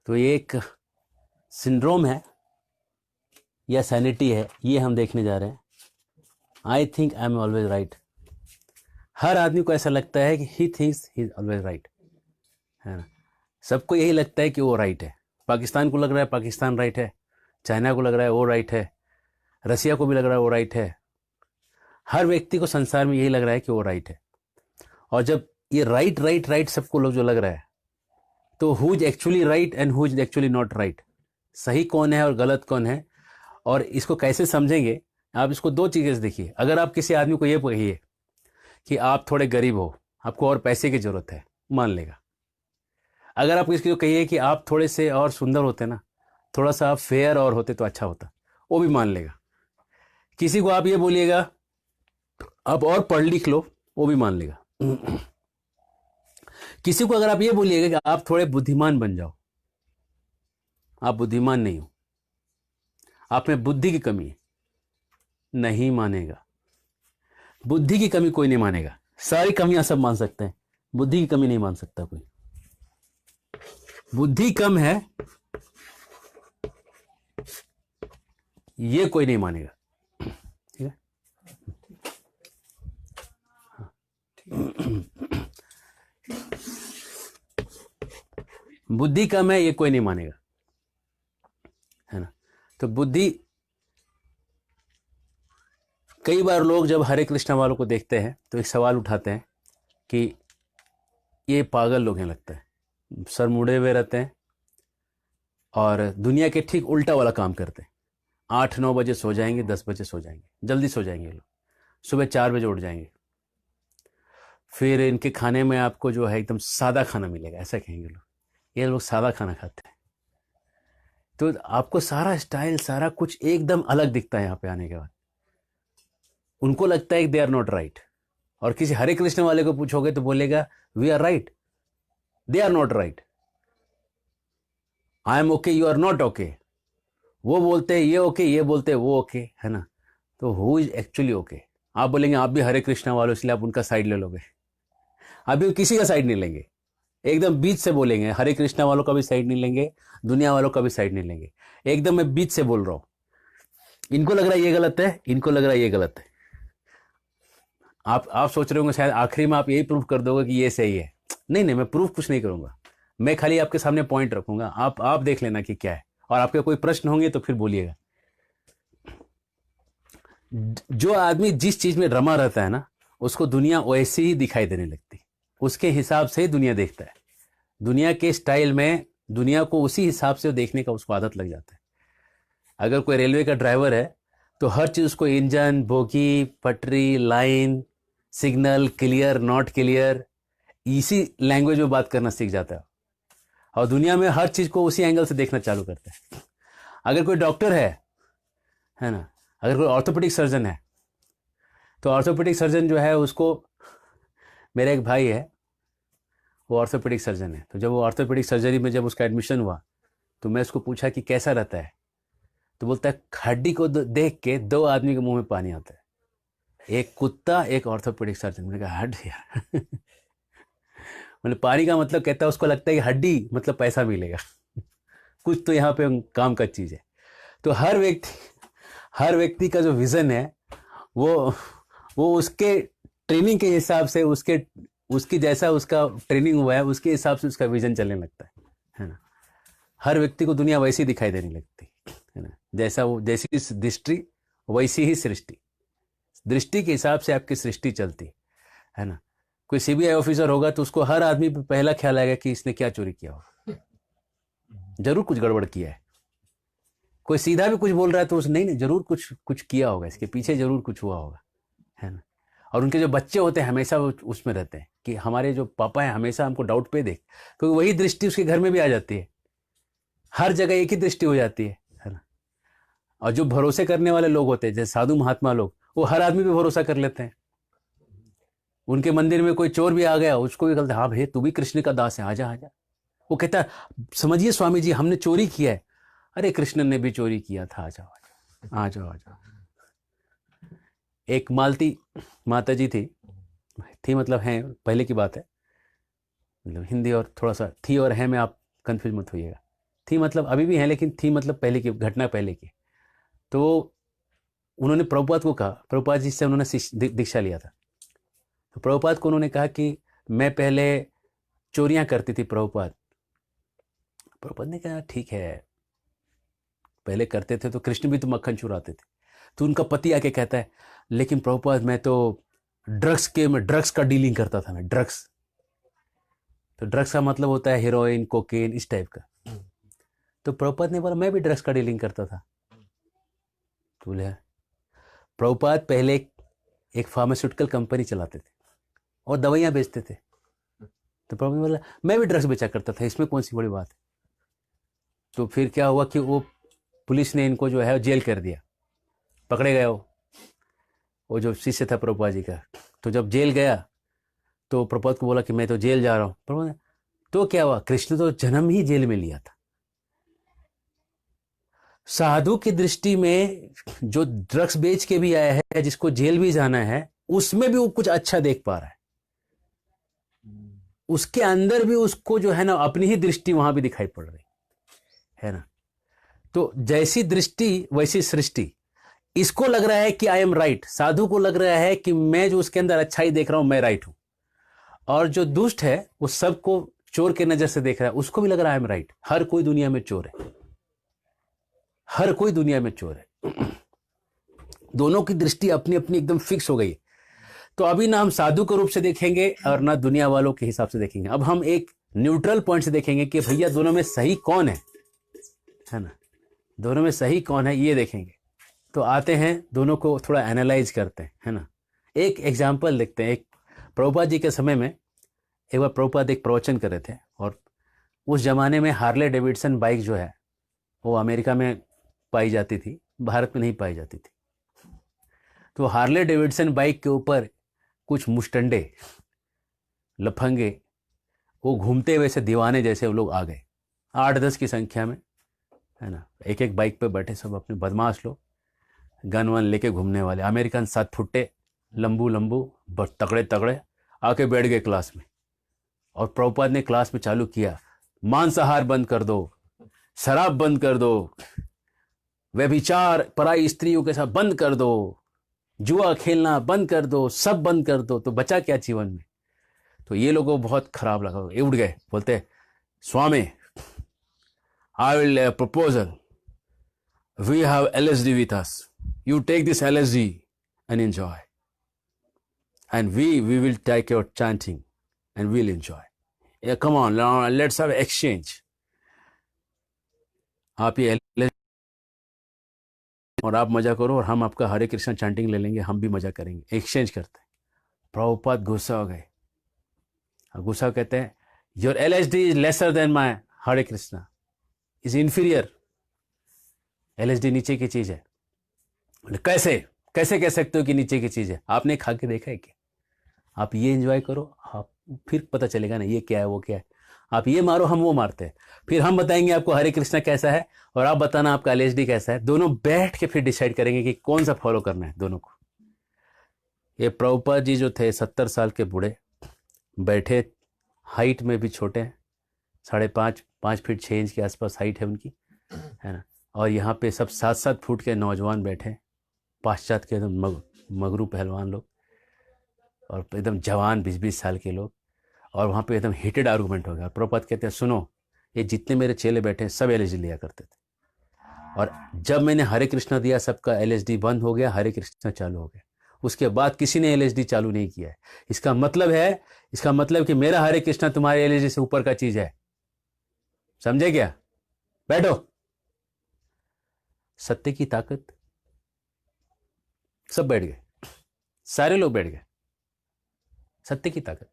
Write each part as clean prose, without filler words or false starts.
तो ये एक सिंड्रोम है या सैनिटी है, ये हम देखने जा रहे हैं। I think I am always right. हर आदमी को ऐसा लगता है कि he thinks he is always right, है ना। सबको यही लगता है कि वो राइट है। पाकिस्तान को लग रहा है पाकिस्तान राइट है, चाइना को लग रहा है वो राइट है, रसिया को भी लग रहा है वो राइट है। हर व्यक्ति को संसार में यही लग रहा है कि वो राइट है। और जब ये राइट राइट राइट सबको लोग जो लग रहा है, तो who is actually right and who is actually not right, सही कौन है और गलत कौन है, और इसको कैसे समझेंगे। आप इसको दो चीज़ें से देखिए। अगर आप किसी आदमी को ये कहिए कि आप थोड़े गरीब हो, आपको और पैसे की ज़रूरत है, मान लेगा। अगर आप किसी को कहिए कि आप थोड़े से और सुंदर होते ना, थोड़ा सा आप फेयर और होते तो अच्छा होता, वो भी मान लेगा। किसी को आप ये बोलिएगा आप और पढ़ लिख लो, वो भी मान लेगा। किसी को अगर आप ये बोलिएगा कि आप थोड़े बुद्धिमान बन जाओ, आप बुद्धिमान नहीं हो, आप में बुद्धि की कमी है, नहीं मानेगा। बुद्धि की कमी कोई नहीं मानेगा। सारी कमियां सब मान सकते हैं, बुद्धि की कमी नहीं मान सकता कोई। बुद्धि कम है ये कोई नहीं मानेगा, ठीक है। बुद्धि कम है ये कोई नहीं मानेगा, है ना। तो बुद्धि, कई बार लोग जब हरे कृष्णा वालों को देखते हैं तो एक सवाल उठाते हैं कि ये पागल लोग हैं, लगता है सर मुड़े हुए रहते हैं और दुनिया के ठीक उल्टा वाला काम करते हैं। 8-9 बजे सो जाएंगे, 10 बजे सो जाएंगे, जल्दी सो जाएंगे लोग, सुबह 4 बजे उठ जाएंगे। फिर इनके खाने में आपको जो है एकदम सादा खाना मिलेगा, ऐसा कहेंगे लोग, ये लोग सादा खाना खाते हैं। तो आपको सारा स्टाइल, सारा कुछ एकदम अलग दिखता है यहाँ पे आने के बाद। उनको लगता है कि दे आर नॉट राइट। और किसी हरे कृष्ण वाले को पूछोगे तो बोलेगा we are right, they are not right. I am okay, you are not okay. वो बोलते हैं ये ओके, ये बोलते हैं वो ओके, है ना। तो हु इज एक्चुअली ओके। आप बोलेंगे आप भी हरे कृष्णा वालों, इसलिए आप उनका साइड ले लोगे। अभी किसी का साइड नहीं लेंगे, एकदम बीच से बोलेंगे। हरे कृष्णा वालों का भी साइड नहीं लेंगे, दुनिया वालों का भी साइड नहीं लेंगे, एकदम मैं बीच से बोल रहा हूं। इनको लग रहा है ये गलत है, इनको लग रहा है ये गलत है। आप सोच रहे होंगे शायद आखिरी में आप यही प्रूफ कर दोगे कि ये सही है। नहीं नहीं, मैं प्रूफ कुछ नहीं करूंगा, मैं खाली आपके सामने पॉइंट रखूंगा, आप देख लेना कि क्या है। और आपके कोई प्रश्न होंगे तो फिर बोलिएगा। जो आदमी जिस चीज में रमा रहता है ना, उसको दुनिया वैसी ही दिखाई देने लगती है, उसके हिसाब से दुनिया देखता है। दुनिया के स्टाइल में दुनिया को उसी हिसाब से देखने का उसको आदत लग जाता है। अगर कोई रेलवे का ड्राइवर है तो हर चीज उसको इंजन, बोगी, पटरी, line, signal, clear, not clear, इसी लैंग्वेज में बात करना सीख जाता है। और दुनिया में हर चीज को उसी एंगल से देखना चालू करता है। अगर कोई डॉक्टर है ना, अगर कोई ऑर्थोपेडिक सर्जन है, तो ऑर्थोपेडिक सर्जन जो है उसको, मेरा एक भाई है वो ऑर्थोपेडिक सर्जन है। तो जब वो ऑर्थोपेडिक सर्जरी में जब उसका एडमिशन हुआ तो मैं उसको पूछा कि कैसा रहता है, तो बोलता है हड्डी को देख के 2 आदमी के मुंह में पानी आता है, एक कुत्ता, एक ऑर्थोपेडिक सर्जन। मैंने कहा हट यार। मतलब पानी का मतलब कहता है, उसको लगता है कि हड्डी मतलब पैसा मिलेगा। कुछ तो यहाँ पे काम का चीज है। तो हर व्यक्ति का जो विजन है वो उसके ट्रेनिंग के हिसाब से, उसकी जैसा उसका ट्रेनिंग हुआ है उसके हिसाब से उसका विजन चलने लगता है ना। हर व्यक्ति को दुनिया वैसी दिखाई देने लगती है ना। जैसी दृष्टि वैसी ही सृष्टि, दृष्टि के हिसाब से आपकी सृष्टि चलती है ना। कोई सीबीआई ऑफिसर होगा तो उसको हर आदमी पे पहला ख्याल आएगा कि इसने क्या चोरी किया होगा, जरूर कुछ गड़बड़ किया है। कोई सीधा भी कुछ बोल रहा है तो नहीं जरूर कुछ किया होगा, इसके पीछे जरूर कुछ हुआ होगा, है ना। और उनके जो बच्चे होते हैं हमेशा उसमें रहते हैं कि हमारे जो पापा हैं हमेशा हमको डाउट पे देख, क्योंकि वही दृष्टि उसके घर में भी आ जाती है। हर जगह एक ही दृष्टि हो जाती है ना। और जो भरोसे करने वाले लोग होते हैं, जैसे साधु महात्मा लोग, वो हर आदमी पे भरोसा कर लेते हैं। उनके मंदिर में कोई चोर भी आ गया, उसको भी कहते हाँ भाई तू भी कृष्ण का दास है, आजा आजा। वो कहता है समझिए स्वामी जी हमने चोरी किया है। अरे कृष्ण ने भी चोरी किया था, आ जाओ आ जाओ आ जाओ। एक मालती माता जी थी मतलब है, पहले की बात है, मतलब हिंदी और थोड़ा सा थी और है में आप कंफ्यूज मत होइएगा। थी मतलब अभी भी है, लेकिन थी मतलब पहले की घटना, पहले की। तो उन्होंने प्रभुपाद को कहा, प्रभुपाद जी से उन्होंने दीक्षा लिया था, तो प्रभुपाद को उन्होंने कहा कि मैं पहले चोरियां करती थी प्रभुपाद। प्रभुपाद ने कहा ठीक है, पहले करते थे तो कृष्ण भी तो मक्खन चुराते थे। तो उनका पति आके कहता है लेकिन प्रभुपाद मैं तो ड्रग्स का डीलिंग करता था, मैं ड्रग्स। तो ड्रग्स का मतलब होता है हीरोइन, कोकेन, इस टाइप का। तो प्रभुपाद ने बोला मैं भी ड्रग्स का डीलिंग करता था। तो बोले प्रभुपाद पहले एक फार्मास्यूटिकल कंपनी चलाते थे और दवाइयां बेचते थे। तो प्रभुपाद ने बोला मैं भी ड्रग्स बेचा करता था, इसमें कौन सी बड़ी बात है। तो फिर क्या हुआ कि वो पुलिस ने इनको जो है जेल कर दिया, पकड़े गए वो जो शिष्य था प्रभुपाद जी का। तो जब जेल गया तो प्रभुपाद को बोला कि मैं तो जेल जा रहा हूँ। प्रभुपाद ने तो क्या हुआ, कृष्ण तो जन्म ही जेल में लिया था। साधु की दृष्टि में जो ड्रग्स बेच के भी आया है, जिसको जेल भी जाना है, उसमें भी वो कुछ अच्छा देख पा रहा है, उसके अंदर भी उसको जो है ना अपनी ही दृष्टि वहां भी दिखाई पड़ रही है ना। तो जैसी दृष्टि वैसी सृष्टि। इसको लग रहा है कि आई एम राइट, साधु को लग रहा है कि मैं जो उसके अंदर अच्छाई देख रहा हूं मैं राइट हूं, और जो दुष्ट है वो सबको चोर के नजर से देख रहा है, उसको भी लग रहा है आई एम राइट। हर कोई दुनिया में चोर है, हर कोई दुनिया में चोर है। दोनों की दृष्टि अपनी अपनी एकदम फिक्स हो गई। तो अभी ना हम साधु के रूप से देखेंगे और ना दुनिया वालों के हिसाब से देखेंगे। अब हम एक न्यूट्रल पॉइंट से देखेंगे कि भैया दोनों में सही कौन है ना, दोनों में सही कौन है ये देखेंगे। तो आते हैं दोनों को थोड़ा एनालाइज करते हैं, है ना। एक एग्जाम्पल देखते हैं। एक प्रभुपाद जी के समय में एक बार प्रभुपाद एक प्रवचन कर रहे थे, और उस जमाने में हार्ले डेविडसन बाइक जो है वो अमेरिका में पाई जाती थी, भारत में नहीं पाई जाती थी। तो हार्ले डेविडसन बाइक के ऊपर कुछ मुस्टंडे लफंगे वो घूमते हुए से दीवाने जैसे वो लोग आ गए, 8-10 की संख्या में, है ना। एक एक बाइक पे बैठे सब अपने बदमाश लोग, गन वन लेके घूमने वाले अमेरिकन 7 फुट्टे लंबू लंबू तगड़े तगड़े आके बैठ गए क्लास में। और प्रभुपाद ने क्लास में चालू किया, मांसाहार बंद कर दो, शराब बंद कर दो, व्यभिचार पराई स्त्रियों के साथ बंद कर दो, जुआ खेलना बंद कर दो, सब बंद कर दो, तो बचा क्या जीवन में। तो ये लोगों को बहुत खराब लगा, ये उठ गए, बोलते Swami I will proposal, we have LSD with us, you take this LSD and enjoy, and we will take your chanting and we'll enjoy. Yeah, come on, now let's have exchange. आप ये LSD और आप मजा करो और हम आपका हरे Krishna chanting ले लेंगे, हम भी मजा करेंगे, एक्सचेंज करते हैं। प्रभुपाद गुस्सा हो गए, गुस्सा कहते हैं your LSD is lesser than my Hare Krishna, is inferior, LSD नीचे की चीज है। कैसे कैसे कह सकते हो कि नीचे की चीज है, आपने खा के देखा है क्या? आप ये एंजॉय करो, आप फिर पता चलेगा ना ये क्या है वो क्या है। आप ये मारो, हम वो मारते हैं, फिर हम बताएंगे आपको हरे कृष्णा कैसा है और आप बताना आपका LSD कैसा है। दोनों बैठ के फिर डिसाइड करेंगे कि कौन सा फॉलो करना है दोनों को। ये प्रभुपाद जी जो थे 70 साल के बूढ़े, बैठे, हाइट में भी छोटे, 5.5 फीट 6 इंच के आसपास हाइट है उनकी, है ना। और यहाँ पे सब 7-7 फुट के नौजवान बैठे, पाश्चात्य के एकदम मगरू पहलवान लोग, और एकदम जवान 20-20 साल के लोग, और वहाँ पे एकदम हीटेड आर्गूमेंट हो गया। प्रभुपाद कहते हैं सुनो, ये जितने मेरे चेले बैठे हैं सब LSD लिया करते थे, और जब मैंने हरे कृष्णा दिया सबका LSD बंद हो गया, हरे कृष्णा चालू हो गया। उसके बाद किसी ने LSD चालू नहीं किया है। इसका मतलब कि मेरा हरे कृष्णा तुम्हारे LSD से ऊपर का चीज है, समझे क्या? बैठो। सत्य की ताकत, सब बैठ गए, सारे लोग बैठ गए, सत्य की ताकत।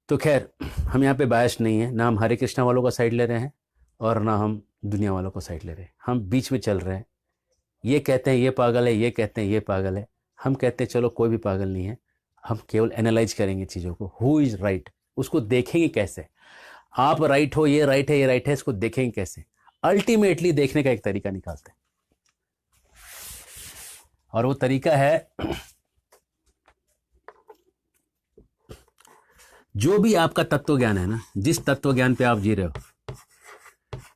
तो खैर हम यहाँ पे बायस नहीं है, ना हम हरे कृष्णा वालों का साइड ले रहे हैं और ना हम दुनिया वालों का साइड ले रहे हैं, हम बीच में चल रहे हैं। ये कहते हैं ये पागल है, ये कहते हैं ये पागल है, हम कहते हैं चलो कोई भी पागल नहीं है, हम केवल एनालाइज करेंगे चीज़ों को, हु इज राइट, उसको देखेंगे कैसे। आप राइट हो, ये राइट है, ये राइट है, इसको देखेंगे कैसे। अल्टीमेटली देखने का एक तरीका निकालते हैं, और वो तरीका है जो भी आपका तत्व ज्ञान है ना, जिस तत्व ज्ञान पे आप जी रहे हो,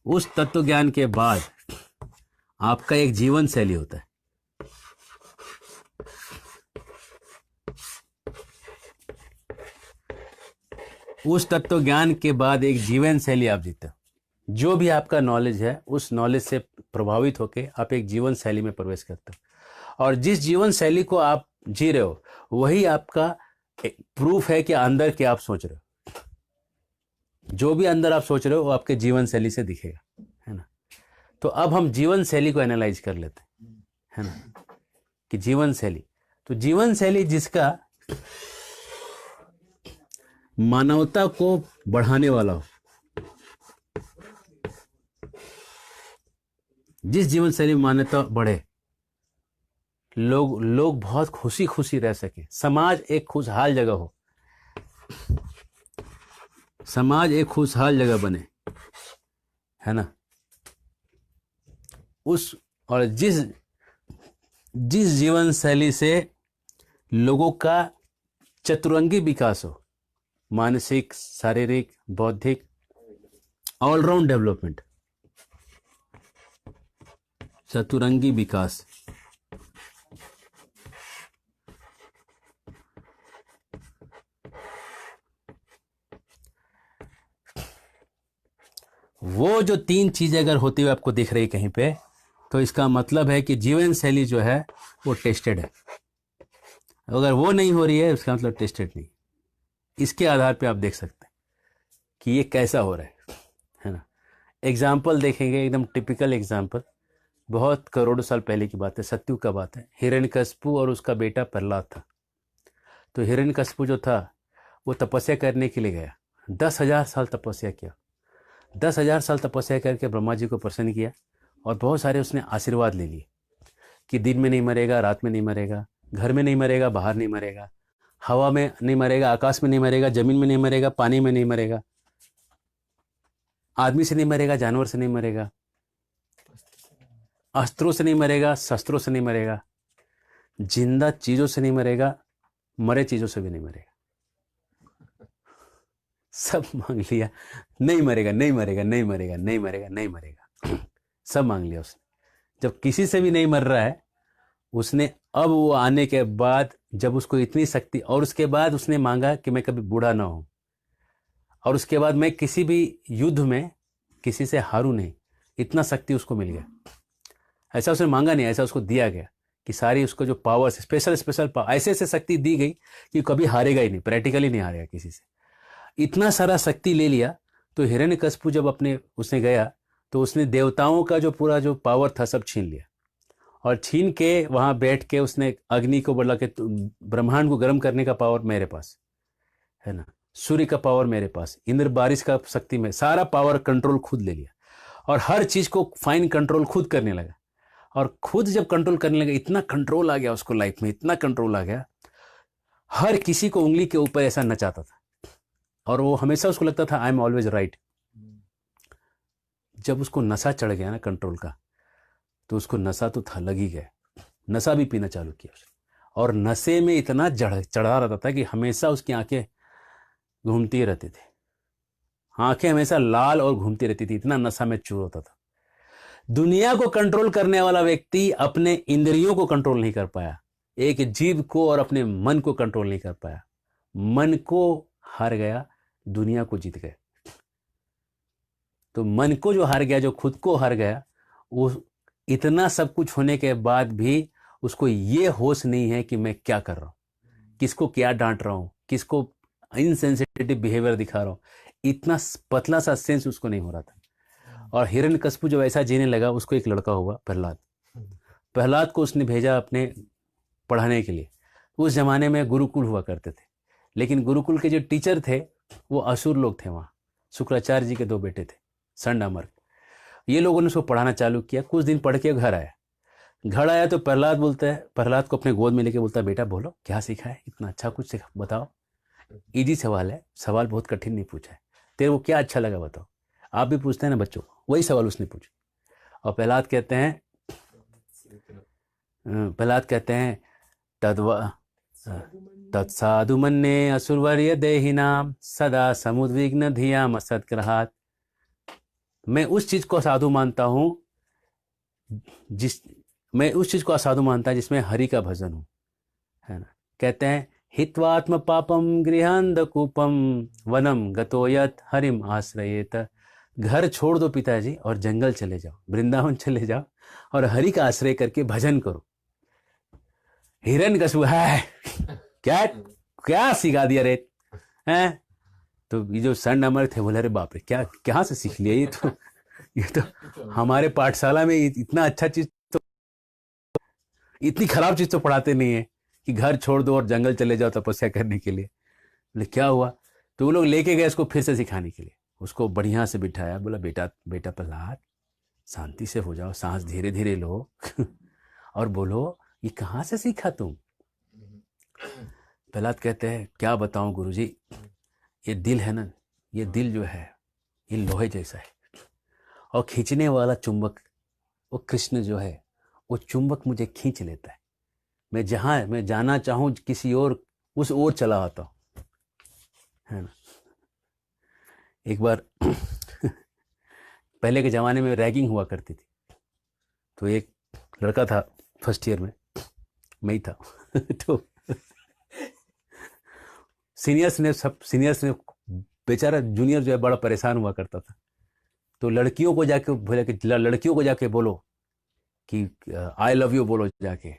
उस तत्व ज्ञान के बाद आपका एक जीवन शैली होता है। उस तत्व ज्ञान के बाद एक जीवन शैली आप जीते हो। जो भी आपका नॉलेज है उस नॉलेज से प्रभावित होकर आप एक जीवन शैली में प्रवेश करते हो, और जिस जीवन शैली को आप जी रहे हो वही आपका प्रूफ है कि अंदर क्या आप सोच रहे हो। जो भी अंदर आप सोच रहे हो वो आपके जीवन शैली से दिखेगा, है ना। तो अब हम जीवन शैली को एनालाइज कर लेते हैं, है ना, कि जीवन शैली, तो जीवन शैली जिसका मानवता को बढ़ाने वाला हो, जिस जीवन शैली में मान्यता बढ़े, लोग बहुत खुशी खुशी रह सके, समाज एक खुशहाल जगह हो, समाज एक खुशहाल जगह बने, है ना। उस और जिस जीवन शैली से लोगों का चतुरंगी विकास हो, मानसिक, शारीरिक, बौद्धिक, ऑलराउंड डेवलपमेंट, चतुरंगी विकास, वो जो तीन चीजें अगर होती हुई आपको दिख रही कहीं पे, तो इसका मतलब है कि जीवन शैली जो है वो टेस्टेड है। अगर वो नहीं हो रही है उसका मतलब टेस्टेड नहीं। इसके आधार पे आप देख सकते हैं कि ये कैसा हो रहा है ना। एग्जाम्पल देखेंगे, एकदम टिपिकल एग्जाम्पल, बहुत करोड़ों साल पहले की बात है, सत्युग का बात है। हिरण्यकशिपु और उसका बेटा प्रहलाद था। तो हिरण्यकशिपु जो था वो तपस्या करने के लिए गया, 10,000 साल तपस्या किया। 10,000 साल तपस्या करके ब्रह्मा जी को प्रसन्न किया और बहुत सारे उसने आशीर्वाद ले लिए कि दिन में नहीं मरेगा, रात में नहीं मरेगा, घर में नहीं मरेगा, बाहर नहीं मरेगा, हवा में नहीं मरेगा, आकाश में नहीं मरेगा, जमीन में नहीं मरेगा, पानी में नहीं मरेगा, आदमी से नहीं मरेगा, जानवर से नहीं मरेगा, अस्त्रों से नहीं मरेगा, शस्त्रों से नहीं मरेगा, जिंदा चीजों से नहीं मरेगा, मरे चीजों से भी नहीं मरेगा। सब मांग लिया, नहीं मरेगा, नहीं मरेगा, नहीं मरेगा, नहीं मरेगा, नहीं मरेगा, सब मांग लिया उसने। जब किसी से भी नहीं मर रहा है, उसने अब वो आने के बाद जब उसको इतनी शक्ति, और उसके बाद उसने मांगा कि मैं कभी बूढ़ा ना हूं, और उसके बाद मैं किसी भी युद्ध में किसी से हारूं नहीं, इतना शक्ति उसको मिल गया। ऐसा उसने मांगा नहीं, ऐसा उसको दिया गया कि सारी उसको जो पावर्स, स्पेशल पावर, ऐसे ऐसे शक्ति दी गई कि कभी हारेगा ही नहीं, प्रैक्टिकली नहीं हारेगा किसी से। इतना सारा शक्ति ले लिया। तो हिरण्यकशिपु जब उसने गया तो उसने देवताओं का जो पूरा जो पावर था सब छीन लिया, और छीन के वहां बैठ के उसने अग्नि को बोला कि ब्रह्मांड को गर्म करने का पावर मेरे पास है ना, सूर्य का पावर मेरे पास, इंद्र बारिश का शक्ति में, सारा पावर कंट्रोल खुद ले लिया, और हर चीज को फाइन कंट्रोल खुद करने लगा। और खुद जब कंट्रोल करने लगा, इतना कंट्रोल आ गया उसको लाइफ में, इतना कंट्रोल आ गया, हर किसी को उंगली के ऊपर ऐसा नचाता था, और वो हमेशा उसको लगता था आई एम ऑलवेज राइट। जब उसको नशा चढ़ गया ना कंट्रोल का, तो उसको नशा तो था, लग ही गया, नशा भी पीना चालू किया उसने, और नशे में इतना चढ़ा रहता था कि हमेशा उसकी आंखें घूमती रहती थी, आंखें हमेशा लाल और घूमती रहती थी, इतना नशा में चूर होता था। दुनिया को कंट्रोल करने वाला व्यक्ति अपने इंद्रियों को कंट्रोल नहीं कर पाया, एक जीव को और अपने मन को कंट्रोल नहीं कर पाया, मन को हार गया, दुनिया को जीत गया। तो मन को जो हार गया, जो खुद को हार गया, वो इतना सब कुछ होने के बाद भी उसको ये होश नहीं है कि मैं क्या कर रहा हूं, किसको क्या डांट रहा हूं, किसको इनसेंसिटिव बिहेवियर दिखा रहा हूं, इतना पतला सा सेंस उसको नहीं हो रहा था। और हिरण्यकशिपु जब ऐसा जीने लगा, उसको एक लड़का हुआ प्रहलाद। प्रहलाद को उसने भेजा अपने पढ़ाने के लिए। उस जमाने में गुरुकुल हुआ करते थे, लेकिन गुरुकुल के जो टीचर थे वो असुर लोग थे। वहाँ शुक्राचार्य जी के 2 बेटे थे, संड अमर। ये लोगों ने उसको पढ़ाना चालू किया। कुछ दिन पढ़ के घर आया तो प्रहलाद को अपने गोद में लेके बोलता है, बेटा बोलो क्या सीखा है, इतना अच्छा कुछ सीखा, बताओ। इजी सवाल है, सवाल बहुत कठिन नहीं पूछा है, तेरे को क्या अच्छा लगा बताओ। आप भी पूछते हैं ना बच्चों, वही सवाल उसने पूछा। और प्रहलाद कहते हैं तत्साधु मन्ये असुरवर्य देहिनाम सदा समुद्विग्न धियाम असत्ग्रहात्। मैं उस चीज को असाधु मानता हूं मैं उस चीज को असाधु मानता जिसमें हरि का भजन हो, है ना। कहते हैं हित्वात्म पापम गृहांधकूपम वनम गतो यत हरिम आश्रयेत। घर छोड़ दो पिताजी और जंगल चले जाओ, वृंदावन चले जाओ और हरि का आश्रय करके भजन करो। हिरण्यकशिपु है क्या क्या सिखा दिया रे हैं। तो ये जो सन अमर थे बोले अरे बाप रे क्या कहाँ से सीख लिया ये तो हमारे पाठशाला में इतना अच्छा चीज तो, इतनी खराब चीज तो पढ़ाते नहीं है कि घर छोड़ दो और जंगल चले जाओ तपस्या करने के लिए। बोले क्या हुआ, तो वो लोग लेके गए इसको फिर से सिखाने के लिए। उसको बढ़िया से बिठाया, बोला बेटा बेटा प्रहलाद शांति से हो जाओ, सांस धीरे धीरे लो और बोलो ये कहाँ से सीखा तुम। प्रहलाद कहते हैं क्या बताऊं गुरुजी, ये दिल है ना, ये दिल जो है ये लोहे जैसा है और खींचने वाला चुंबक वो कृष्ण जो है वो चुंबक मुझे खींच लेता है। मैं जाना चाहूं किसी और उस ओर चला आता हूं, है ना। एक बार पहले के ज़माने में रैगिंग हुआ करती थी, तो एक लड़का था फर्स्ट ईयर में, मैं ही था तो सीनियर्स ने बेचारा जूनियर जो है बड़ा परेशान हुआ करता था। तो लड़कियों को जाके बोला कि लड़कियों को जाके बोलो कि आई लव यू बोलो जाके।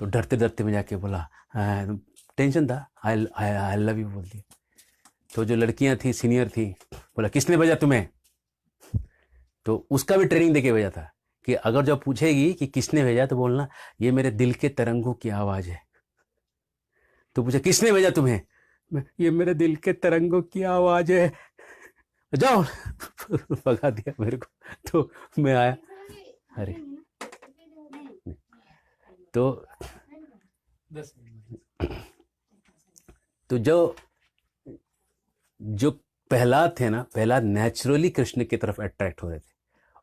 तो डरते डरते में जाके बोला, टेंशन था, आई लव यू बोल दिया। तो जो लड़कियां थी सीनियर थी, बोला किसने भेजा तुम्हें। तो उसका भी ट्रेनिंग देके भेजा था कि अगर जब पूछेगी कि किसने भेजा तो बोलना ये मेरे दिल के तरंगों की आवाज है। तो पूछा किसने भेजा तुम्हें, ये मेरे दिल के तरंगों की आवाज है, जाओ भगा दिया मेरे को। तो मैं आया, अरे तो जो प्रहलाद थे ना, प्रहलाद नेचुरली कृष्ण की तरफ अट्रैक्ट हो रहे थे।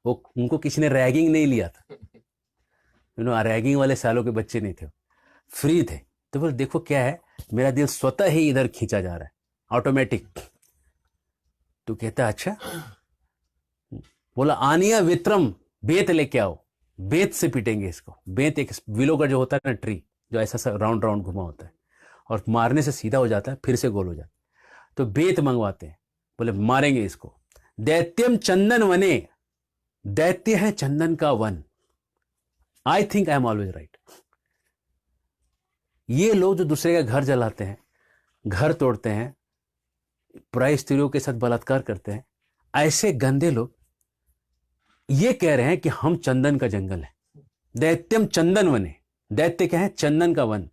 वो उनको किसी ने रैगिंग नहीं लिया था, रैगिंग वाले सालों के बच्चे नहीं थे, फ्री थे। तो बोले देखो क्या है, मेरा दिल स्वतः ही इधर खींचा जा रहा है, ऑटोमेटिक। तो कहता अच्छा, बोला आनिया वित्रम, बेत लेके आओ, बेत से पीटेंगे इसको। बेत एक विलो का जो होता है ना ट्री, जो ऐसा राउंड राउंड घुमा होता है और मारने से सीधा हो जाता है फिर से गोल हो जाता है। तो बेत मंगवाते हैं, बोले मारेंगे इसको। दैत्यम चंदन वने, दैत्य है चंदन का one. I think I am always right. ये लोग जो दूसरे का घर जलाते हैं, घर तोड़ते हैं, पराई स्त्रियों के साथ बलात्कार करते हैं, ऐसे गंदे लोग ये कह रहे हैं कि हम चंदन का जंगल है। दैत्यम चंदन वने, दैत्य क्या है, चंदन का वन।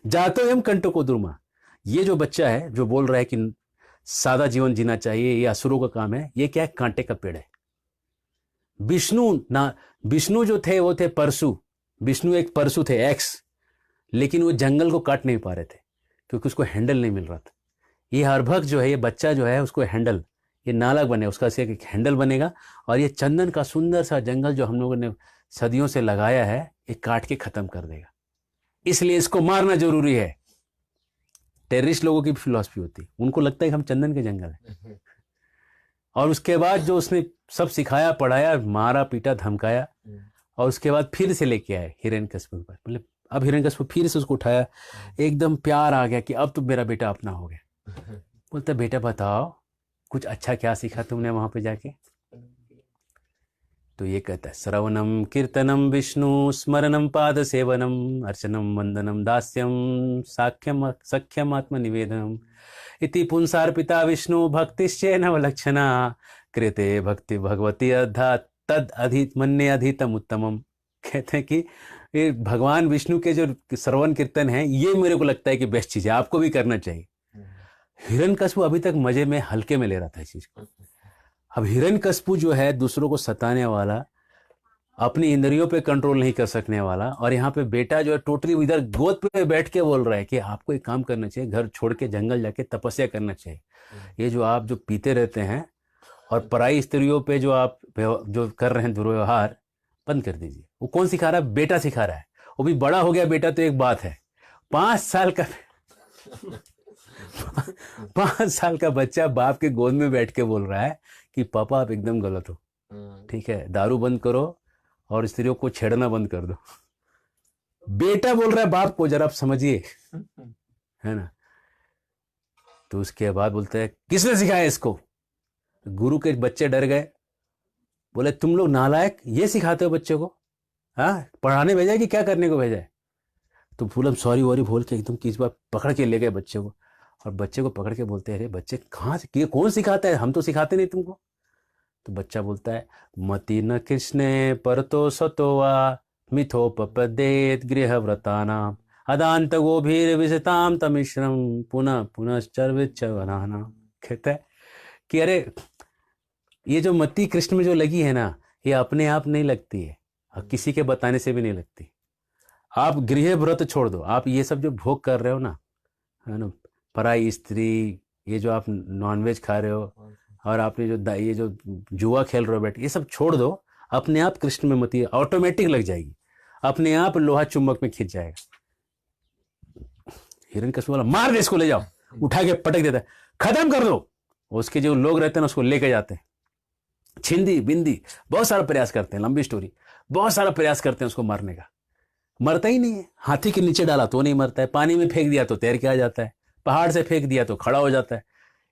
जातो एम कंटो को दुर्मा। ये जो बच्चा है जो बोल रहा है कि सादा जीवन जीना चाहिए, ये असुरों का काम है, ये क्या है, कांटे का पेड़ है। विष्णु जो थे वो थे परशु, विष्णु एक परशु थे एक्स, लेकिन वो जंगल को काट नहीं पा रहे थे क्योंकि उसको हैंडल नहीं मिल रहा था। ये हरभक्त जो है, ये बच्चा जो है, उसको हैंडल, ये नाला बने, उसका से एक हैंडल बनेगा और ये चंदन का सुंदर सा जंगल जो हम लोगों ने सदियों से लगाया है, ये काट के खत्म कर देगा। इसलिए इसको मारना जरूरी है। टेररिस्ट लोगों की फिलॉसफी होती है, उनको लगता है कि हम चंदन के जंगल है। और उसके बाद जो उसने सब सिखाया, पढ़ाया, मारा, पीटा, धमकाया, और उसके बाद फिर से लेके आए हिरण्यकशिपु के पास। मतलब अब हिरण्यकशिपु फिर से उसको उठाया, एकदम प्यार आ गया कि अब तो मेरा बेटा अपना हो गया। बोलता बेटा बताओ कुछ अच्छा क्या सीखा तुमने वहां पे जाके। तो ये कहता है श्रवणम कीर्तनम विष्णु स्मरणम पाद सेवनम अर्चनम वंदनम दास्यम साख्यम सख्यम आत्मनिवेदनम इति पुंसार्पिता विष्णु भक्तिश्चैन लक्षणा कृते भक्ति भगवती अधा तद अधित मन्ये अधितम उत्तमम। कहते हैं कि ये भगवान विष्णु के जो श्रवण कीर्तन है, ये मेरे को लगता है कि बेस्ट चीज है, आपको भी करना चाहिए। हिरण्यकशिपु अभी तक मजे में हल्के में ले रहा था इस चीज को। अब हिरण्यकशिपु जो है दूसरों को सताने वाला, अपनी इंद्रियों पे कंट्रोल नहीं कर सकने वाला, और यहाँ पे बेटा जो है टोटली इधर गोद पे बैठ के बोल रहा है कि आपको एक काम करना चाहिए, घर छोड़ के जंगल जाके तपस्या करना चाहिए। ये जो आप जो पीते रहते हैं और पराई स्त्रियों पे जो आप जो कर रहे हैं दुर्व्यवहार, बंद कर दीजिए। वो कौन सिखा रहा है, बेटा सिखा रहा है। वो भी बड़ा हो गया बेटा तो एक बात है, 5 साल का 5 साल का बच्चा बाप के गोद में बैठ के बोल रहा है कि पापा आप एकदम गलत हो, ठीक है, दारू बंद करो और स्त्रियों को छेड़ना बंद कर दो। बेटा बोल रहा है बाप को, जरा आप समझिए, है ना। तो उसके बाद बोलते हैं किसने सिखाया इसको? गुरु के बच्चे डर गए, बोले तुम लोग नालायक ये सिखाते हो बच्चे को? हाँ, पढ़ाने भेजा है कि क्या करने को भेजा है? तो फूलम सॉरी वॉरी बोल के एकदम किस बार पकड़ के ले गए बच्चे को, और बच्चे को पकड़ के बोलते हैं अरे बच्चे कहाँ से, ये कौन सिखाता है, हम तो सिखाते नहीं तुमको। तो बच्चा बोलता है मति न कृष्णे परतो सतोवा मिथोपपदेत गृहव्रतानाम अदांत गोभीर विशताम तमिश्रम पुनः पुनश्चर्विच्चवनानाम। कहता है कि अरे ये जो मति कृष्ण में जो लगी है ना, ये अपने आप नहीं लगती है और किसी के बताने से भी नहीं लगती। आप गृह व्रत छोड़ दो, आप ये सब जो भोग कर रहे हो ना, है ना, पराई स्त्री, ये जो आप नॉनवेज खा रहे हो और आपने जो ये जो जुआ खेल रहे हो बैठ, ये सब छोड़ दो, अपने आप कृष्ण में मति ऑटोमेटिक लग जाएगी, अपने आप लोहा चुंबक में खिंच जाएगा। हिरण्यकशिपु बोला मार दे इसको, ले जाओ, उठा के पटक देता है, खत्म कर दो। उसके जो लोग रहते हैं ना उसको लेके जाते हैं, छिंदी बिंदी बहुत सारा प्रयास करते हैं, लंबी स्टोरी, बहुत सारा प्रयास करते हैं उसको मारने का, मरता ही नहीं है। हाथी के नीचे डाला तो नहीं मरता है, पानी में फेंक दिया तो तैर के आ जाता है, पहाड़ से फेंक दिया तो खड़ा हो जाता है।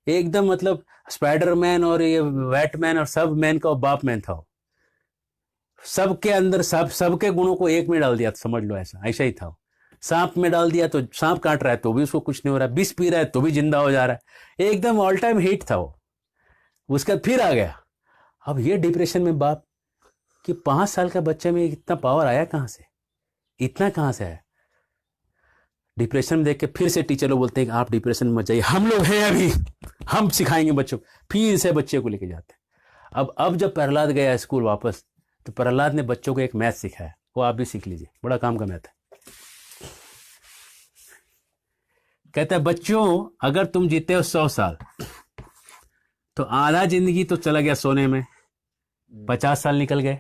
एकदम मतलब स्पाइडरमैन और ये बैटमैन और सब मैन का बाप मैन था वो। सबके अंदर सबके गुणों को एक में डाल दिया, तो समझ लो ऐसा ही था वो। सांप में डाल दिया तो सांप काट रहा है तो भी उसको कुछ नहीं हो रहा है, विष पी रहा है तो भी जिंदा हो जा रहा है, एकदम ऑल टाइम हिट था वो। उसके बाद फिर आ गया। अब ये डिप्रेशन में बाप कि 5 साल का बच्चे में इतना पावर आया कहां से, इतना कहां से आया? डिप्रेशन में देख के फिर से टीचर लोग बोलते हैं कि आप डिप्रेशन में मत जाइए, हम लोग हैं अभी, हम सिखाएंगे बच्चों को। फिर से बच्चे को लेके जाते हैं। अब जब प्रहलाद गया स्कूल वापस, तो प्रहलाद ने बच्चों को एक मैथ सिखाया, वो आप भी सीख लीजिए, बड़ा काम का मैथ है। कहता है बच्चों अगर तुम जीते हो 100 साल तो आधा जिंदगी तो चला गया सोने में, 50 साल निकल गए,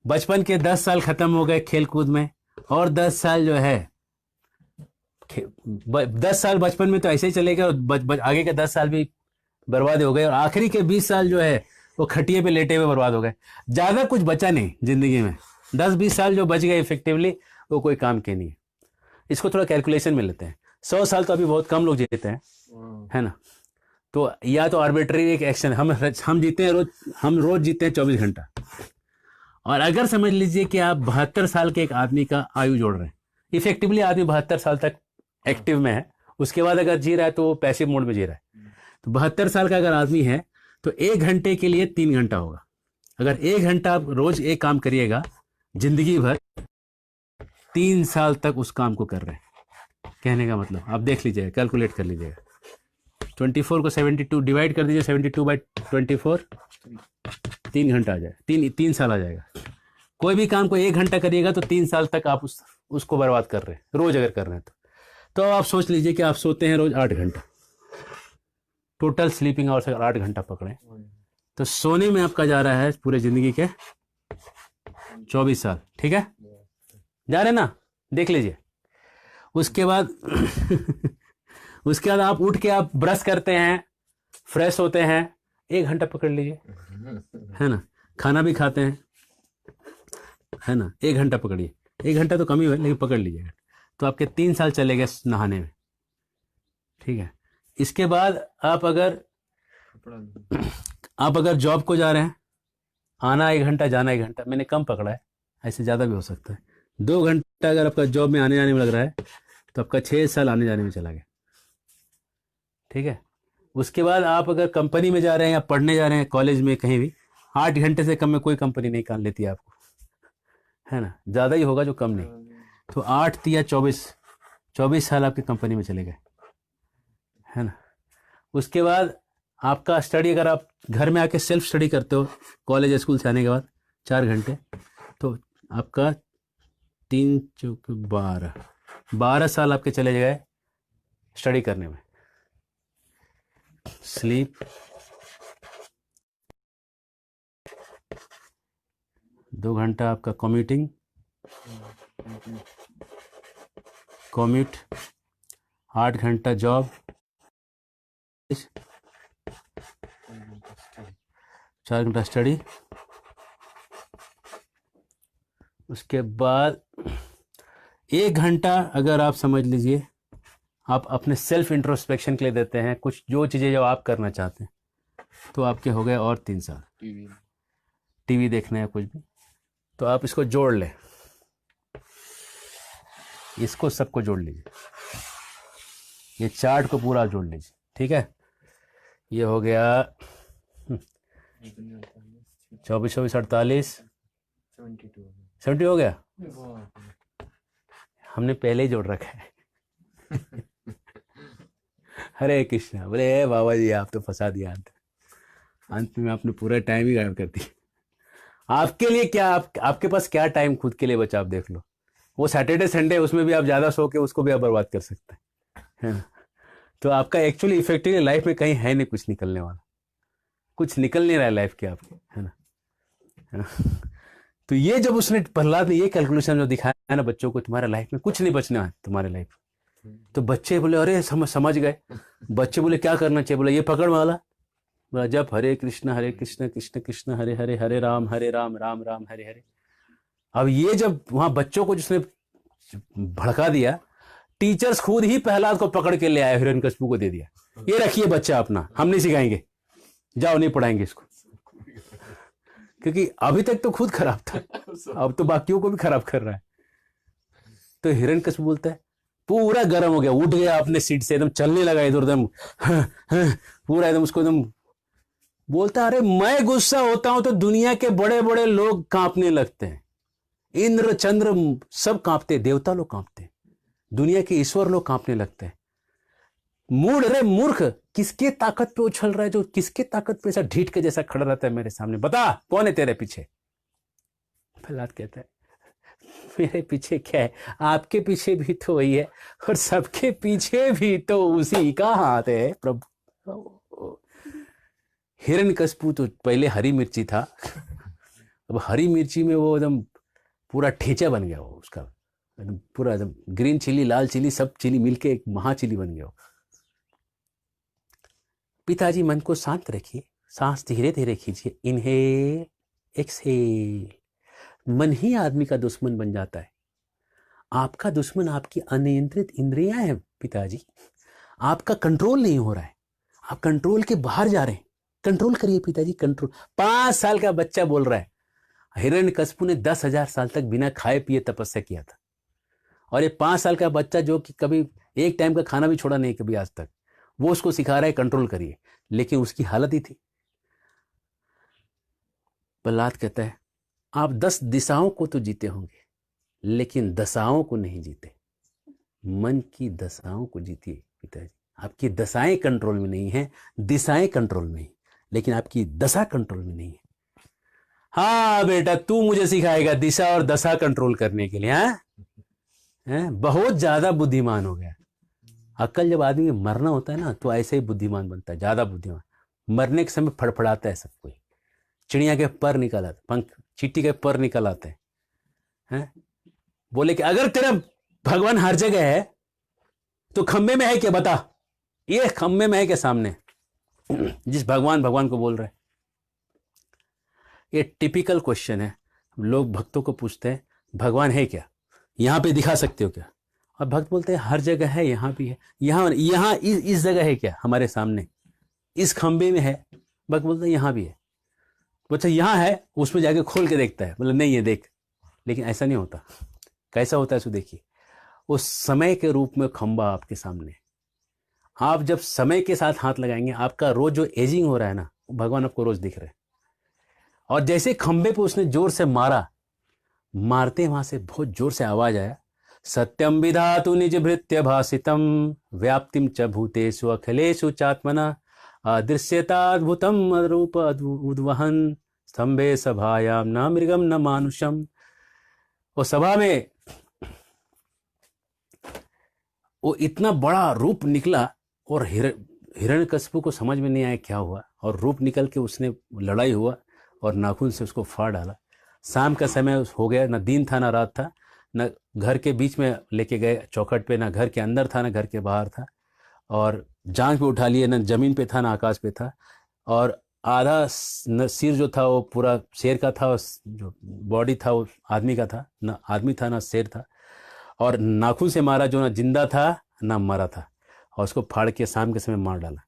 बचपन के 10 साल खत्म हो गए खेल कूद में, और 10 साल जो है 10 साल बचपन में तो ऐसे ही चले गए, और आगे के 10 साल भी बर्बाद हो गए, और आखिरी के 20 साल जो है वो खटिए पे लेटे हुए बर्बाद हो गए। ज्यादा कुछ बचा नहीं जिंदगी में, 10-20 साल जो बच गए इफेक्टिवली वो कोई काम के नहीं है। इसको थोड़ा कैलकुलेशन में लेते हैं, 100 साल तो अभी बहुत कम लोग जीते हैं, है ना। तो या तो आर्बिट्री एक एक्शन, हम जीते हैं रोज, हम रोज जीते हैं 24 घंटा, और अगर समझ लीजिए कि आप 72 साल के एक आदमी का आयु जोड़ रहे हैं, इफेक्टिवली आदमी 72 साल तक एक्टिव में है, उसके बाद अगर जी रहा है तो वो पैसिव मोड में जी रहा है। तो 72 साल का अगर आदमी है तो 1 घंटे के लिए 3 घंटा होगा। अगर 1 घंटा आप रोज एक काम करिएगा जिंदगी भर, 3 साल तक उस काम को कर रहे हैं। कहने का मतलब आप देख लीजिएगा, कैलकुलेट कर लीजिएगा, 24 को 72 डिवाइड कर दीजिए, 72/24, 3 घंटा आ जाए, 3 साल आ जाएगा। कोई भी काम को 1 घंटा करिएगा तो 3 साल तक आप उसको बर्बाद कर रहे हैं, रोज अगर कर रहे हैं तो आप सोच लीजिए कि आप सोते हैं रोज 8 घंटा, टोटल स्लीपिंग आवर्स अगर 8 घंटा पकड़े तो सोने में आपका जा रहा है पूरे जिंदगी के 24 साल, ठीक है, जा रहे ना, देख लीजिए। उसके बाद उसके बाद आप उठ के आप ब्रश करते हैं, फ्रेश होते हैं, 1 घंटा पकड़ लीजिए, है ना, खाना भी खाते हैं, है ना, 1 घंटा पकड़िए, 1 घंटा तो कम ही है लेकिन पकड़ लीजिएगा, तो आपके 3 साल चले गए नहाने में, ठीक है। इसके बाद आप अगर जॉब को जा रहे हैं, आना 1 घंटा, जाना 1 घंटा, मैंने कम पकड़ा है, ऐसे ज़्यादा भी हो सकता है। 2 घंटा अगर आपका जॉब में आने जाने में लग रहा है तो आपका 6 साल आने जाने में चला गया, ठीक है। उसके बाद आप अगर कंपनी में जा रहे हैं या पढ़ने जा रहे हैं कॉलेज में कहीं भी, 8 घंटे से कम में कोई कंपनी नहीं काम लेती है आपको, है ना, ज़्यादा ही होगा जो कम नहीं, तो 8 या 24 साल आपकी कंपनी में चले गए, है ना। उसके बाद आपका स्टडी, अगर आप घर में आके सेल्फ स्टडी करते हो कॉलेज स्कूल से आने के बाद 4 घंटे, तो आपका 3 चौक 12 साल आपके चले गए स्टडी करने में। स्लीप, 2 घंटा आपका कॉम्यूट, 8 घंटा जॉब, 4 घंटा स्टडी, उसके बाद 1 घंटा अगर आप समझ लीजिए आप अपने सेल्फ इंट्रोस्पेक्शन के लिए देते हैं, कुछ जो चीज़ें जो आप करना चाहते हैं, तो आपके हो गए और 3 साल। टीवी देखना है कुछ भी, तो आप इसको जोड़ लें, इसको सबको जोड़ लीजिए, ये चार्ट को पूरा जोड़ लीजिए, ठीक है। ये हो गया 24 24 48 70 हो गया, हमने पहले ही जोड़ रखा है। हरे कृष्णा। बोले बाबा जी आप तो फंसा दिया, अंत में आपने पूरा टाइम ही गायब कर दिया। आपके लिए क्या, आपके पास क्या टाइम खुद के लिए बचा, आप देख लो। वो सैटरडे संडे उसमें भी आप ज़्यादा सो के उसको भी आप बर्बाद कर सकते हैं, है ना। तो आपका एक्चुअली इफेक्टिव लाइफ में कहीं है नहीं कुछ निकलने वाला, कुछ निकल नहीं रहा है लाइफ के आपके, है ना। तो ये जब उसने प्रहलाद ने ये कैलकुलेशन जो दिखाया ना बच्चों को, तुम्हारे लाइफ में कुछ नहीं बचना है तुम्हारे लाइफ, तो बच्चे बोले अरे समझ गए। बच्चे बोले क्या करना चाहिए, बोले ये पकड़ वाला, बोला जब हरे कृष्ण कृष्ण कृष्ण हरे हरे, हरे राम राम राम हरे हरे। अब ये जब वहां बच्चों को जिसने भड़का दिया, टीचर्स खुद ही प्रहलाद को पकड़ के ले आए, हिरण्यकशिपु को दे दिया, ये रखिए बच्चा अपना, हम नहीं सिखाएंगे, जाओ नहीं पढ़ाएंगे इसको। क्योंकि अभी तक तो खुद खराब था, अब तो बाकियों को भी खराब कर रहा है। तो हिरण्यकशिपु बोलता है, पूरा गर्म हो गया, उठ गया अपने सीट से, एकदम चलने लगा इधर उधर, पूरा एकदम उसको एकदम बोलता, अरे मैं गुस्सा होता हूं तो दुनिया के बड़े बड़े लोग कांपने लगते हैं, इंद्र चंद्र सब कांपते, देवता लोग कांपते, दुनिया के ईश्वर लोग कांपने लगते हैं। मूर्ख, किसके ताकत पे उछल रहा है, जो किसके ताकत पे ऐसा ढीठ के जैसा खड़ा रहता है मेरे सामने, बता कौन है तेरे पीछे। प्रहलाद कहता है मेरे पीछे क्या है, आपके पीछे भी तो वही है, और सबके पीछे भी तो उसी का हाथ है प्रभु। हिरण्यकशिपु तो पहले हरी मिर्ची था, अब हरी मिर्ची में वो एकदम पूरा ठेचा बन गया, वो उसका एकदम पूरा एकदम ग्रीन चिली लाल चिली सब चिली मिलके एक महा चिली बन गया। पिताजी मन को शांत रखिए, सांस धीरे धीरे खींचिए, इनहेल एक्सहेल। मन ही आदमी का दुश्मन बन जाता है। आपका दुश्मन आपकी अनियंत्रित इंद्रियां हैं पिताजी, आपका कंट्रोल नहीं हो रहा है, आप कंट्रोल के बाहर जा रहे हैं। कंट्रोल करिए पिताजी, कंट्रोल। 5 साल का बच्चा बोल रहा है। हिरण्यकशिपु ने 10,000 साल तक बिना खाए पिए तपस्या किया था, और ये 5 साल का बच्चा जो कि कभी एक टाइम का खाना भी छोड़ा नहीं कभी आज तक, वो उसको सिखा रहा है कंट्रोल करिए, लेकिन उसकी हालत ही थी। प्रहलाद कहता है आप 10 दिशाओं को तो जीते होंगे, लेकिन दशाओं को नहीं जीते। मन की दशाओं को जीतिए पिताजी। आपकी दशाएं कंट्रोल में नहीं है, दिशाएं कंट्रोल में है, लेकिन आपकी दशा कंट्रोल में नहीं है। हाँ बेटा, तू मुझे सिखाएगा दिशा और दशा कंट्रोल करने के लिए। हाँ, बहुत ज्यादा बुद्धिमान हो गया। अक्ल जब आदमी मरना होता है ना, तो ऐसे ही बुद्धिमान बनता है, ज्यादा बुद्धिमान। मरने के समय फड़फड़ाता है सब कोई, चिड़िया के पर निकल आते, पंख चींटी के पर निकल आते हैं। बोले कि अगर तेरा भगवान हर जगह है तो खंबे में है क्या, बता। ये खंबे में है क्या सामने, जिस भगवान को बोल रहे हैं। ये टिपिकल क्वेश्चन है, लोग भक्तों को पूछते हैं भगवान है क्या, यहां पे दिखा सकते हो क्या। और भक्त बोलते हैं हर जगह है, यहां भी है, यहां इस जगह है क्या, हमारे सामने इस खंबे में है। भक्त बोलते हैं यहां भी है। बच्चा यहां है, उसमें जाके खोल के देखता है, मतलब नहीं है देख। लेकिन ऐसा नहीं होता। कैसा होता है सो देखिए, उस समय के रूप में खंबा आपके सामने। आप जब समय के साथ हाथ लगाएंगे, आपका रोज जो एजिंग हो रहा है ना, भगवान आपको रोज दिख रहे हैं। और जैसे खंबे पे उसने जोर से मारा, मारते वहां से बहुत जोर से आवाज आया, सत्यम विधातु निज भृत्य भासितम व्याप्तिम च भूतेषु अखिलेषु चात्मना अदृश्यताद्भुतम रूप उद्वहन स्तंभे सभायाम न मृगम न मानुषम। और सभा में वो इतना बड़ा रूप निकला, और हिरण्यकशिपु को समझ में नहीं आया क्या हुआ, और रूप निकल के उसने लड़ाई हुआ और नाखून से उसको फाड़ डाला। शाम का समय हो गया, ना दिन था ना रात था, न घर के बीच में लेके गए चौखट पे, ना घर के अंदर था ना घर के बाहर था, और जांघ पे उठा लिए, ना जमीन पे था ना आकाश पे था। और आधा सिर जो था वो पूरा शेर का था, और जो बॉडी था वो आदमी का था, ना आदमी था ना शेर था। और नाखून से मारा जो ना जिंदा था ना मरा था, और उसको फाड़ के शाम के समय मार डाला।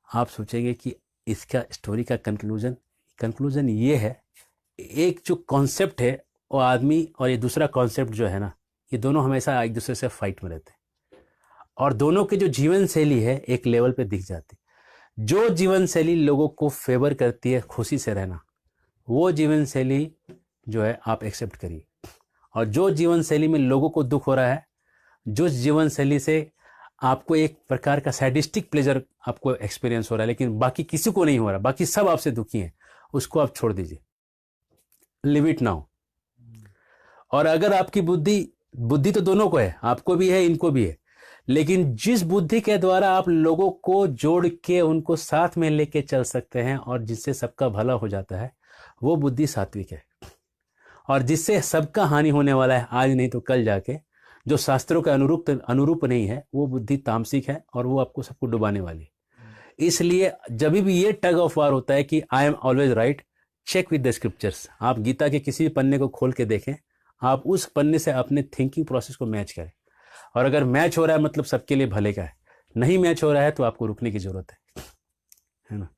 आप सोचेंगे कि इसका स्टोरी का कंक्लूजन ये है, एक जो कॉन्सेप्ट है वो आदमी, और ये दूसरा कॉन्सेप्ट जो है ना, ये दोनों हमेशा एक दूसरे से फाइट में रहते हैं, और दोनों की जो जीवन शैली है एक लेवल पे दिख जाती है। जो जीवन शैली लोगों को फेवर करती है खुशी से रहना, वो जीवन शैली जो है आप एक्सेप्ट करिए। और जो जीवन शैली में लोगों को दुख हो रहा है, जो जीवन शैली से आपको एक प्रकार का सैडिस्टिक प्लेजर आपको एक्सपीरियंस हो रहा है लेकिन बाकी किसी को नहीं हो रहा, बाकी सब आपसे दुखी हैं, उसको आप छोड़ दीजिए, लिव इट नाउ। और अगर आपकी बुद्धि तो दोनों को है, आपको भी है इनको भी है, लेकिन जिस बुद्धि के द्वारा आप लोगों को जोड़ के उनको साथ में लेके चल सकते हैं और जिससे सबका भला हो जाता है, वो बुद्धि सात्विक है। और जिससे सबका हानि होने वाला है आज नहीं तो कल जाके, जो शास्त्रों के अनुरूप नहीं है, वो बुद्धि तामसिक है और वो आपको सबको डुबाने वाली है। इसलिए जब भी ये टग ऑफ वार होता है कि I am always right, check with the scriptures. आप गीता के किसी भी पन्ने को खोल के देखें, आप उस पन्ने से अपने थिंकिंग प्रोसेस को मैच करें, और अगर मैच हो रहा है मतलब सबके लिए भले का है, नहीं मैच हो रहा है तो आपको रुकने की जरूरत है ना।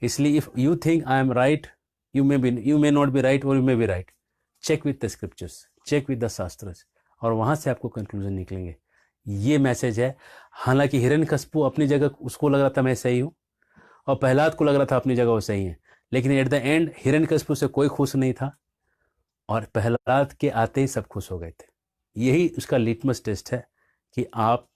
इसलिए if you think I am right, you may not be right और you may be right, check with the scriptures, check with the shastras, और वहां से आपको कंक्लूजन निकलेंगे। ये मैसेज है। हालांकि हिरण्यकशिपु अपनी जगह उसको लग रहा था मैं सही हूं, और प्रहलाद को लग रहा था अपनी जगह वो सही है, लेकिन एट द एंड हिरण्यकशिपु से कोई खुश नहीं था, और प्रहलाद के आते ही सब खुश हो गए थे। यही उसका लिटमस टेस्ट है कि आप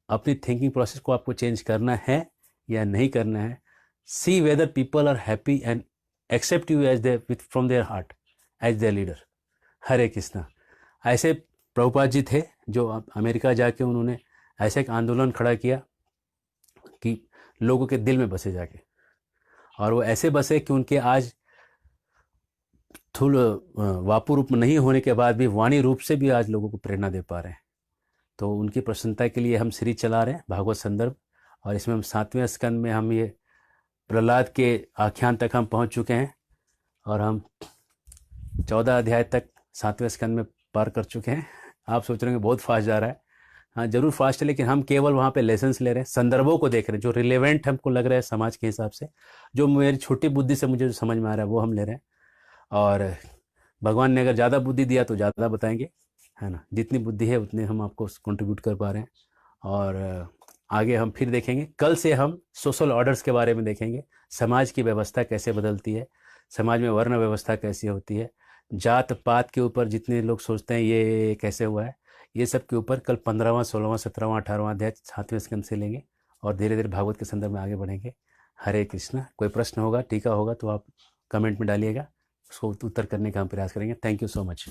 अपनी थिंकिंग प्रोसेस को आपको चेंज करना है या नहीं करना है। See whether people are happy and accept you as their with from their heart as their leader. Hare Krishna. ऐसे प्रभुपाद जी थे जो अमेरिका जाके उन्होंने ऐसे एक आंदोलन खड़ा किया कि लोगों के दिल में बसे जाके, और वो ऐसे बसे कि उनके आज थूल वापु रूप नहीं होने के बाद भी वाणी रूप से भी आज लोगों को प्रेरणा दे पा रहे हैं। तो उनकी प्रसन्नता के लिए हम सीरीज चला रहे हैं भागवत संदर्भ, और इसमें हम 7वें स्कंद में हम ये प्रहलाद के आख्यान तक हम पहुंच चुके हैं, और हम 14 अध्याय तक 7वें स्कंद में पार कर चुके हैं। आप सोच रहे हैं बहुत फास्ट जा रहा है, हाँ जरूर फास्ट है, लेकिन हम केवल वहाँ पे लेसन्स ले रहे हैं, संदर्भों को देख रहे हैं जो रिलेवेंट हमको लग रहा है समाज के हिसाब से, जो मेरी छोटी बुद्धि से मुझे जो समझ में आ रहा है वो हम ले रहे हैं। और भगवान ने अगर ज़्यादा बुद्धि दिया तो ज़्यादा बताएंगे, है ना। जितनी बुद्धि है उतने हम आपको कंट्रीब्यूट कर पा रहे हैं। और आगे हम फिर देखेंगे, कल से हम सोशल ऑर्डर्स के बारे में देखेंगे, समाज की व्यवस्था कैसे बदलती है, समाज में वर्ण व्यवस्था कैसी होती है, जात पात के ऊपर जितने लोग सोचते हैं ये कैसे हुआ है, ये सब के ऊपर कल 15वां 16वां 17वां 18वां अध्याय 7वें स्कंद से लेंगे, और धीरे धीरे भागवत के संदर्भ में आगे बढ़ेंगे। हरे कृष्णा। कोई प्रश्न होगा, टीका होगा तो आप कमेंट में डालिएगा, उसको उत्तर करने का हम प्रयास करेंगे। Thank you so much.